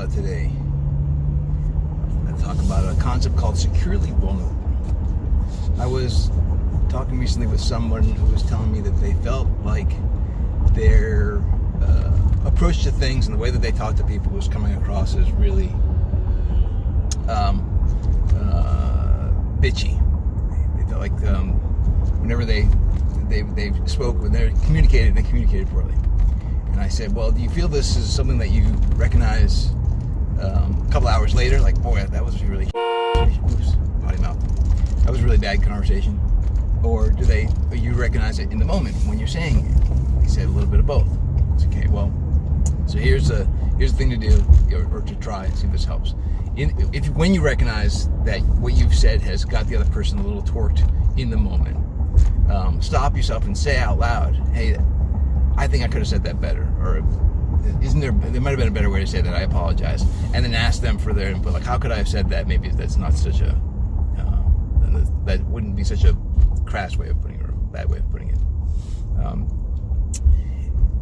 today. I talk about a concept called securely vulnerable. I was talking recently with someone who was telling me that they felt like their approach to things and the way that they talk to people was coming across as really bitchy. They felt like whenever they spoke, when they communicated poorly. And I said, well, do you feel this is something that you recognize a couple hours later? Like, boy, that was really oops, potty mouth. That was a really bad conversation. Or you recognize it in the moment when you're saying it? He said a little bit of both. It's okay, well, so here's the thing to do, or to try and see if this helps. When you recognize that what you've said has got the other person a little torqued in the moment, stop yourself and say out loud, hey, I think I could have said that better, or there might have been a better way to say that, I apologize. And then ask them for their input, like, how could I have said that? Maybe that's not such a, that wouldn't be such a crass way of putting it, or a bad way of putting it.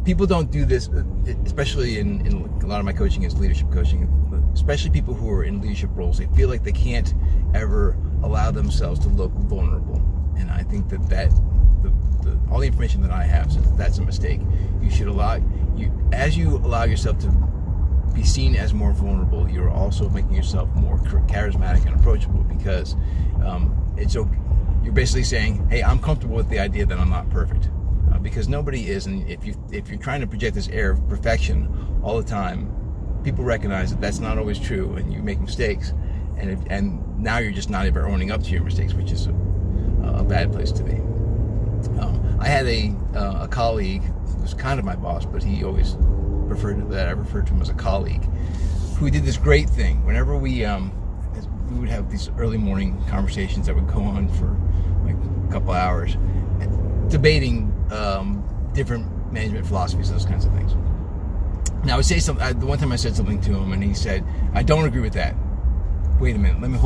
People don't do this, especially in a lot of my coaching is leadership coaching, especially people who are in leadership roles. They feel like they can't ever allow themselves to look vulnerable. And I think that all the information that I have says that's a mistake. You should as you allow yourself to be seen as more vulnerable, you're also making yourself more charismatic and approachable, because you're basically saying, hey, I'm comfortable with the idea that I'm not perfect, because nobody is. And if you're trying to project this air of perfection all the time, people recognize that that's not always true, and you make mistakes, and now you're just not ever owning up to your mistakes, which is a bad place to be. I had a colleague who was kind of my boss, but he always preferred that I referred to him as a colleague, who did this great thing. Whenever we would have these early morning conversations that would go on for like a couple hours, debating different management philosophies, those kinds of things. Now I would say something. The one time I said something to him, and he said, "I don't agree with that." Wait a minute, let me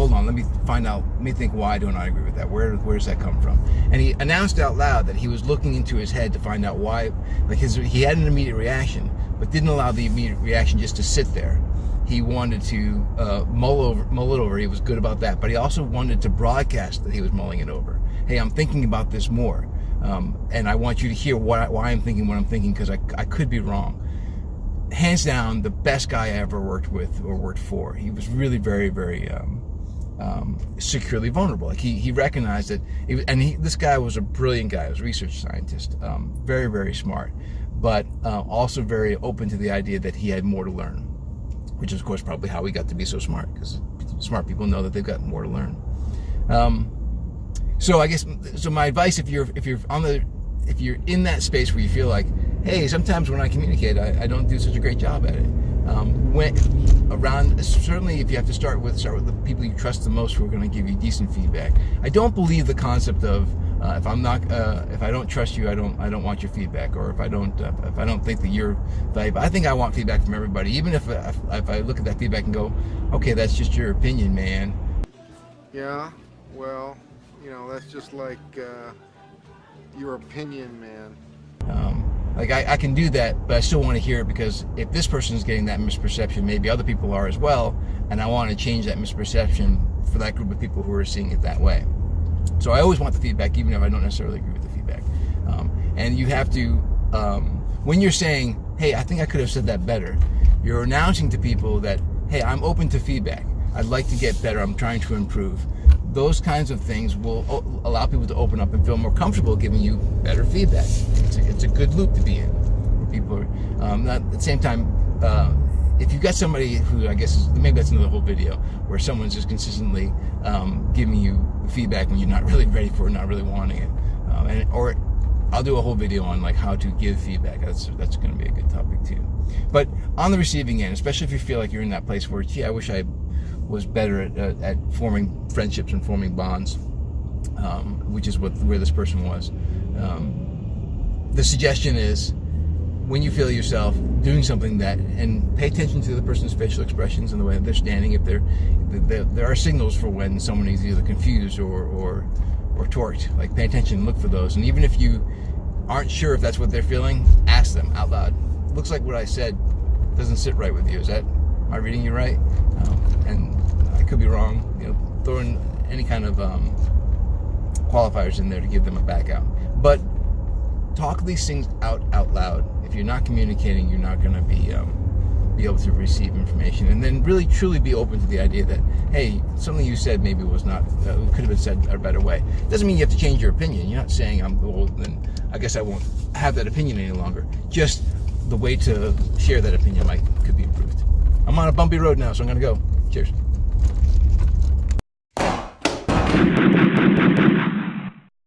find out, let me think, why don't I agree with that? Where does that come from? And he announced out loud that he was looking into his head to find out why, he had an immediate reaction, but didn't allow the immediate reaction just to sit there. He wanted to mull it over. He was good about that, but he also wanted to broadcast that he was mulling it over. Hey, I'm thinking about this more, and I want you to hear why I'm thinking what I'm thinking, because I could be wrong. Hands down, the best guy I ever worked with or worked for. He was really very, very securely vulnerable. Like he recognized that, this guy was a brilliant guy. He was a research scientist, very, very smart, but also very open to the idea that he had more to learn, which is, of course, probably how he got to be so smart, because smart people know that they've got more to learn. So I guess, my advice, if you're in that space where you feel like, hey, sometimes when I communicate, I don't do such a great job at it. Certainly if you have to start with the people you trust the most, who are going to give you decent feedback. I don't believe the concept of if I don't trust you, I don't want your feedback, or if I don't think that you're valuable. I think I want feedback from everybody, even if I look at that feedback and go, okay, that's just your opinion, man. Yeah, well, that's just like your opinion, man. I can do that, but I still want to hear it, because if this person is getting that misperception, maybe other people are as well, and I want to change that misperception for that group of people who are seeing it that way. So I always want the feedback, even if I don't necessarily agree with the feedback. And you have to, when you're saying, hey, I think I could have said that better, you're announcing to people that, hey, I'm open to feedback. I'd like to get better. I'm trying to improve. Those kinds of things will allow people to open up and feel more comfortable giving you better feedback. It's a good loop to be in, where people are at the same time. If you've got somebody who, I guess, maybe that's another whole video, where someone's just consistently giving you feedback when you're not really ready for it, not really wanting it, or I'll do a whole video on like how to give feedback. That's going to be a good topic too. But on the receiving end, especially if you feel like you're in that place where, gee, I wish I was better at forming friendships and forming bonds, which is where this person was. The suggestion is, when you feel yourself doing something and pay attention to the person's facial expressions and the way that they're standing. If there are signals for when someone is either confused or torqued. Like, pay attention, look for those. And even if you aren't sure if that's what they're feeling, ask them out loud. Looks like what I said doesn't sit right with you. Is that Am I reading you right? And I could be wrong. Throw in any kind of qualifiers in there to give them a back out. But talk these things out loud. If you're not communicating, you're not going to be able to receive information, and then really truly be open to the idea that, hey, something you said maybe was not could have been said a better way. Doesn't mean you have to change your opinion. You're not saying, then I guess I won't have that opinion any longer. Just the way to share that opinion could be improved. I'm on a bumpy road now, so I'm going to go. Cheers.